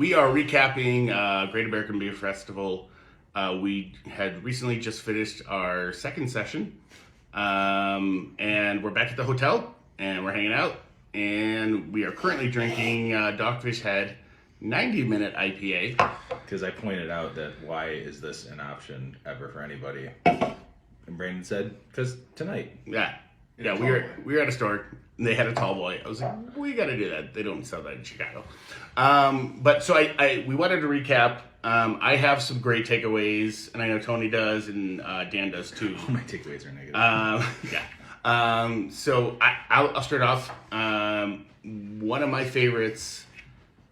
we are recapping Great American Beer Festival. We had recently just finished our second session, and we're back at the hotel, and we're hanging out, and we are currently drinking Dogfish Head 90-minute IPA. Because I pointed out that why is this an option ever for anybody? And Brandon said, because tonight. Yeah, we were at a store, and they had a tall boy. I was like, we got to do that. They don't sell that in Chicago. But so we wanted to recap. I have some great takeaways, and I know Tony does, and Dan does too. All my takeaways are negative. Yeah. So I'll start off. One of my favorites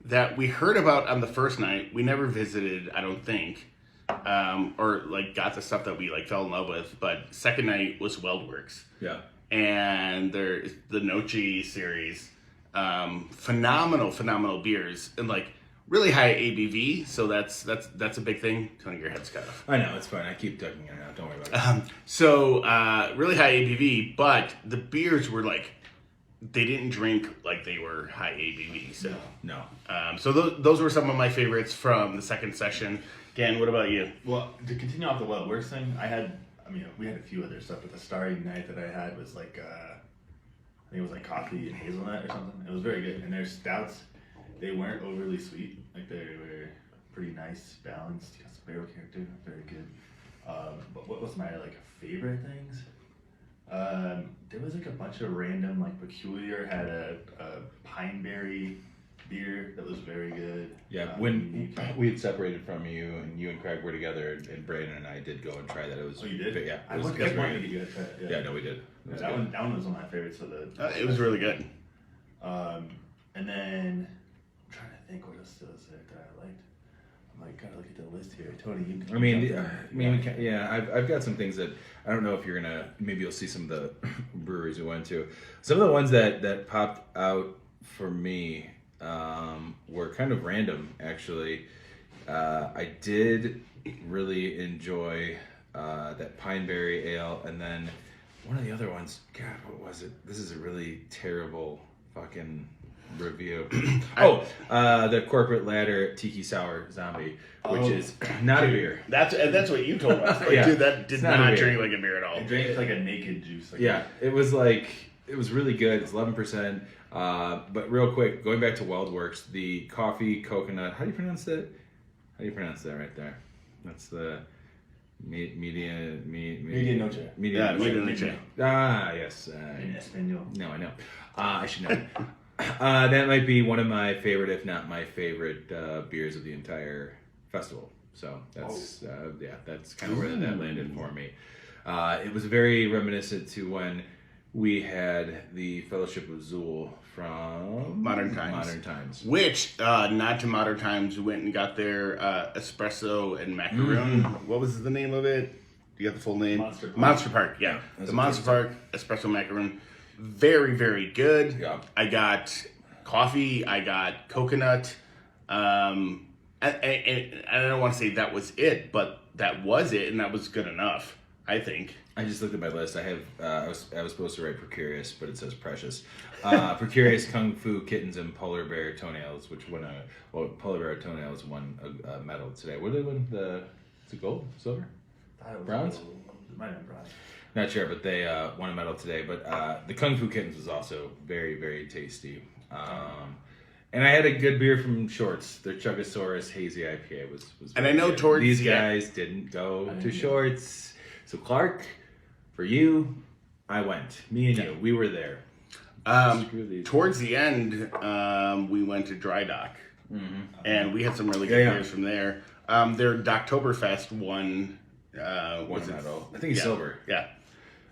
that we heard about on the first night, we never visited, I don't think, or like got the stuff that we like fell in love with. But second night was WeldWorks. Yeah. And there's the Nochi series, phenomenal beers, and like really high ABV. So that's a big thing. Tony, your head's cut off. I know, it's fine. I keep ducking it out. Don't worry about it. So really high ABV, but the beers were like, they didn't drink like they were high ABV. So no. So those were some of my favorites from the second session. Dan, what about you? Well, to continue off the WeldWorks thing, we had a few other stuff, but the starry night that I had was like, I think it was like coffee and hazelnut or something. It was very good. And their stouts, they weren't overly sweet. Like they were pretty nice, balanced. Got some barrel character, very good. But what was my like favorite things? There was like a bunch of random, like Peculiar had a pineberry beer that was very good. Yeah, when we had separated from you and you and Craig were together, and Brandon and I did go and try that. It was. Oh, you did? Yeah, I wanted to get you guys try it. Yeah, no, we did. That one was one of my favorites. So it was really good. And then I'm trying to think what else there that I liked. I'm like, gotta look at the list here. Tony, I've got some things that I don't know if you're gonna. Maybe you'll see some of the breweries we went to. Some of the ones that popped out for me were kind of random, actually. I did really enjoy that Pineberry Ale, and then one of the other ones. God, what was it? This is a really terrible fucking review. The Corporate Ladder Tiki Sour Zombie, which is not a beer. That's what you told us. Like, yeah. Dude, that did not drink like a beer at all. It drank like a naked juice. It was really good. It's 11%. But real quick, going back to WeldWorks, the coffee coconut. How do you pronounce that? How do you pronounce that right there? That's the Media Noche. Media Noche. Ah, yes. In Espanol. No, I know. I should know. That might be one of my favorite, if not my favorite, beers of the entire festival. So that's that's kind of where that landed for me. It was very reminiscent to when we had the Fellowship of Zool from Modern Times. Which, not to Modern Times, went and got their espresso and macaroon. What was the name of it? You got the full name? Monster Park, yeah. The Monster Park espresso macaroon. Very, very good. Yeah. I got coffee. I got coconut. And I don't want to say that was it, but that was it, and that was good enough, I think. I just looked at my list. I have I was supposed to write Precarious, but it says Precious. Precarious, Kung Fu Kittens, and Polar Bear Toenails, which won Polar Bear Toenails won a medal today. What did they win? Is it gold? Silver? Bronze? It might have been bronze. Not sure, but they won a medal today. But the Kung Fu Kittens was also very, very tasty. And I had a good beer from Shorts. Their Chugosaurus Hazy IPA was and I know good. towards these guys didn't go to Shorts. So Clark, for you, I went. Me and you, we were there. Towards the end, we went to Dry Dock, and we had some really good beers from there. Their Doctoberfest won one medal. I think it's silver. Yeah,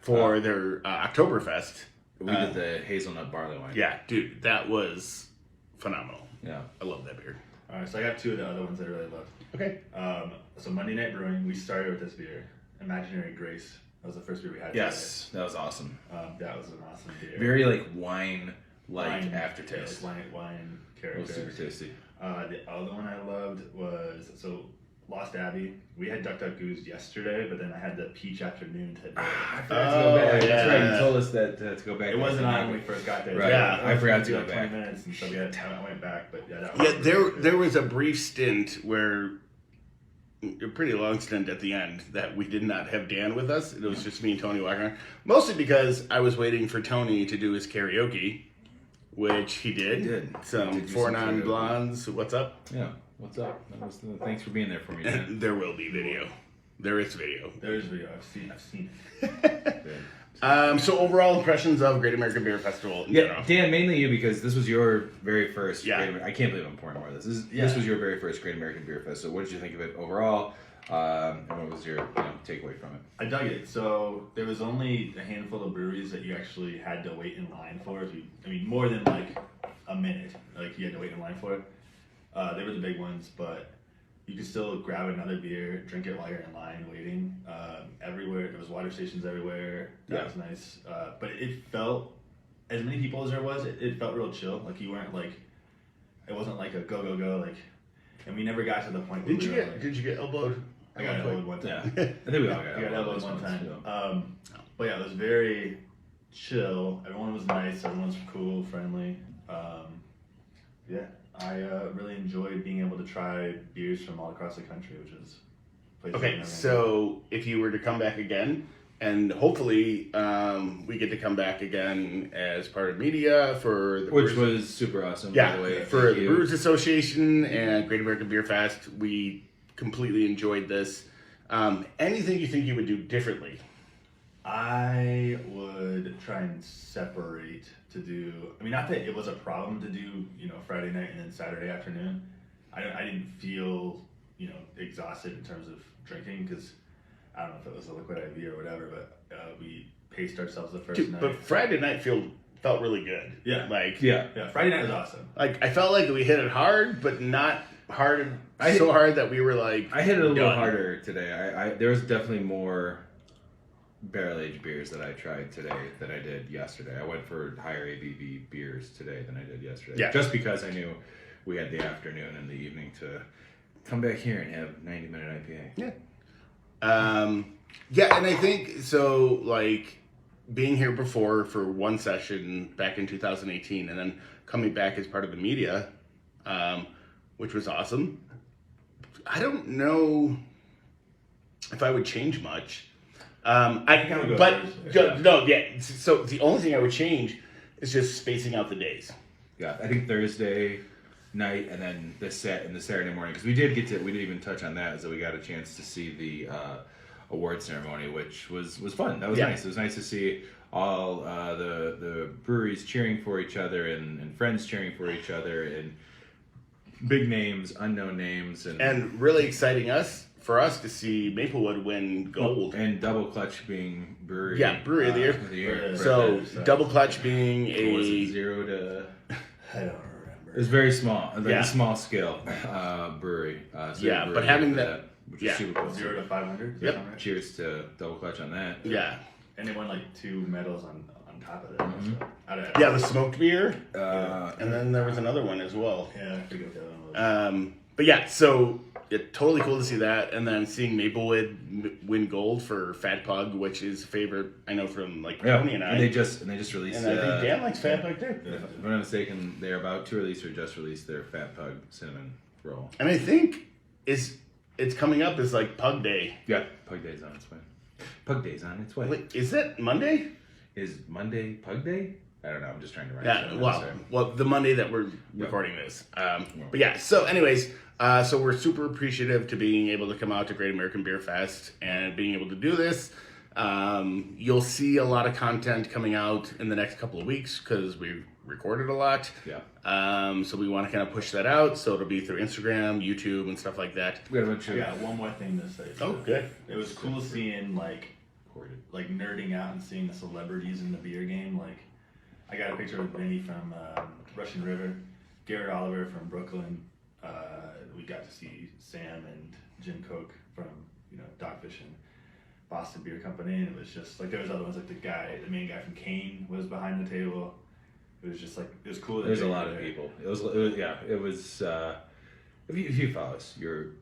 for their Oktoberfest. We did the hazelnut barley wine. Yeah, dude, that was phenomenal. Yeah, I love that beer. All right, so I got two of the other ones that I really loved. Okay. So Monday Night Brewing, we started with this beer, Imaginary Grace. That was the first beer we had. Yes, that was awesome. That was an awesome beer. Very like wine aftertaste. Yeah, wine character. It was super tasty. The other one I loved was Lost Abbey. We had Duck Duck Goose yesterday, but then I had the peach afternoon today. I forgot to go back. yeah. That's right. You told us that to go back. It wasn't on when we first got there. Right. Yeah. I forgot to It go was back. 20 minutes, and so I went back. But yeah, that Yeah, was there was a brief stint where, a pretty long stint at the end, that we did not have Dan with us. It was just me and Tony walking around. Mostly because I was waiting for Tony to do his karaoke, which he did. He did. Some He did do Four some Non karaoke. Blondes. What's up? Yeah. What's up? Thanks for being there for me, man. There will be video. There is video. There's video. I've seen it. So overall impressions of Great American Beer Festival in Yeah, general. Dan, mainly you because this was your very first. Yeah. I can't believe I'm pouring more of this. This Yeah. was your very first Great American Beer Fest. So, what did you think of it overall? And what was your takeaway from it? I dug it. So there was only a handful of breweries that you actually had to wait in line for. More than like a minute. Like you had to wait in line for it. They were the big ones, but you could still grab another beer, drink it while you're in line waiting. Everywhere there was water stations everywhere. That was nice. But it felt, as many people as there was, it felt real chill. Like you weren't like, it wasn't like a go like. And we never got to the point where Did you get elbowed? I got elbowed one Yeah, time. I think we all got I got elbowed one time. But yeah, it was very chill. Everyone was nice. Everyone was cool, friendly. Yeah, I really enjoyed being able to try beers from all across the country, which is places I've Okay, never so if you were to come back again, and hopefully we get to come back again as part of media for the which Brewers- was super awesome. yeah, by the way. for Thank the you. Brewers Association and Great American Beer Fest. We completely enjoyed this. Anything you think you would do differently? I would try and separate to do. Not that it was a problem to do, Friday night and then Saturday afternoon. I didn't feel, exhausted in terms of drinking because I don't know if it was a liquid IV or whatever, but we paced ourselves the first night. But Friday night felt really good. Yeah. Yeah. Friday night was awesome. Like I felt like we hit it hard, but not hard so hard that we were like. I hit it a little done. harder today. I there was definitely more barrel aged beers that I tried today than I did yesterday. I went for higher ABV beers today than I did yesterday. Yeah. Just because I knew we had the afternoon and the evening to come back here and have 90-minute IPA. Yeah. Yeah, and I think so. Like being here before for one session back in 2018, and then coming back as part of the media, which was awesome. I don't know if I would change much. So the only thing I would change is just spacing out the days. Yeah, I think Thursday night and then the Saturday morning, because we didn't even touch on that, is that we got a chance to see the award ceremony, which was fun. That was nice. It was nice to see all the breweries cheering for each other and friends cheering for each other and big names, unknown names, and really exciting for us to see Maplewood win gold. And Double Clutch being brewery. Brewery of the year. So Double Clutch being What was it, a 0 to... I don't remember. It was very small, like Yeah. a small scale brewery. but having that, which is super cool. 0 to 500. Yep. Cheers to Double Clutch on that. yeah. And they won like 2 medals on top of that. Mm-hmm. So, Yeah, the smoked beer. Uh, And then there was another one as well. Yeah, I forget what the other one was. But yeah, so totally cool to see that. And then seeing Maplewood win gold for Fat Pug, which is a favorite, I know, from like Tony and I. And they just released. And I think Dan likes Fat Pug too. If I'm not mistaken, they're about to release or just released their Fat Pug cinnamon roll. And I think it's coming up as like Pug Day. Yeah, Pug Day's on its way. Pug Day's on its way. Wait, is that Monday? Is Monday Pug Day? I don't know. I'm just trying to write. Yeah, it well, the Monday that we're recording this. But yeah, so anyways, so we're super appreciative to being able to come out to Great American Beer Fest and being able to do this. You'll see a lot of content coming out in the next couple of weeks because we've recorded a lot. Yeah. So we want to kind of push that out. So it'll be through Instagram, YouTube, and stuff like that. We got a bunch I of. got one more thing to say. Oh, good. It was cool seeing like nerding out and seeing the celebrities in the beer game. Like, I got a picture with Benny from Russian River, Garrett Oliver from Brooklyn. We got to see Sam and Jim Koch from Dogfish and Boston Beer Company, and it was just like there was other ones like the main guy from Kane was behind the table. It was just like it was cool. There's a lot of people. It was if you follow us, you're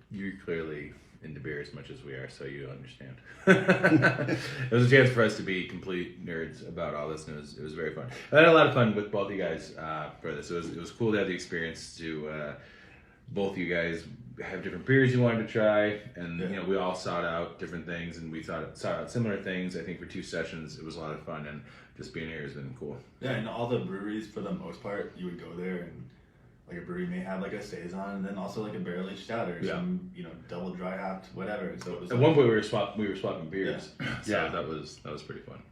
clearly into beer as much as we are, so you understand. It was a chance for us to be complete nerds about all this, and it was very fun. I had a lot of fun with both you guys for this. It was cool to have the experience to both you guys have different beers you wanted to try, and you know, we all sought out different things, and we sought out similar things. I think for 2 sessions it was a lot of fun, and just being here has been cool. Yeah, and all the breweries, for the most part, you would go there and like a brewery may have like a saison, and then also like a barrel aged stout or some, you know, double dry hopped, whatever. So it was At one point we were swapping beers. So that was pretty fun.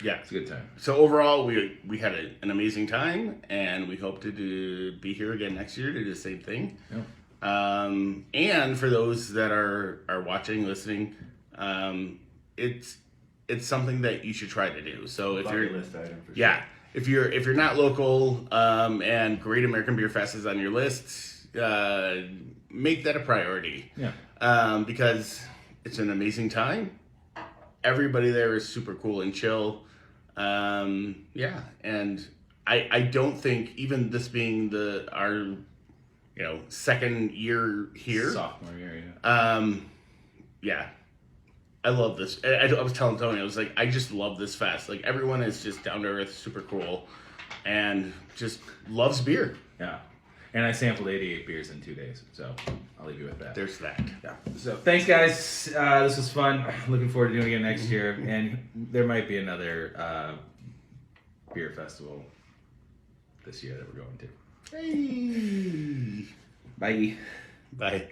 Yeah, It's a good time. So overall, we had an amazing time, and we hope to be here again next year to do the same thing. Yeah. And for those that are watching, listening, it's something that you should try to do. So if bucket you're list item for yeah, sure. if you're not local, and Great American Beer Fest is on your list, make that a priority. Yeah. Because it's an amazing time. Everybody there is super cool and chill. Yeah, and I don't think, even this being our second year here, Sophomore year, yeah. yeah, I love this. I was telling Tony, I was like, I just love this fest. Like, everyone is just down to earth, super cool, and just loves beer. Yeah. And I sampled 88 beers in 2 days, so I'll leave you with that. There's that. Yeah. So thanks, guys. This was fun. Looking forward to doing it again next year, and there might be another beer festival this year that we're going to. Hey. Bye. Bye.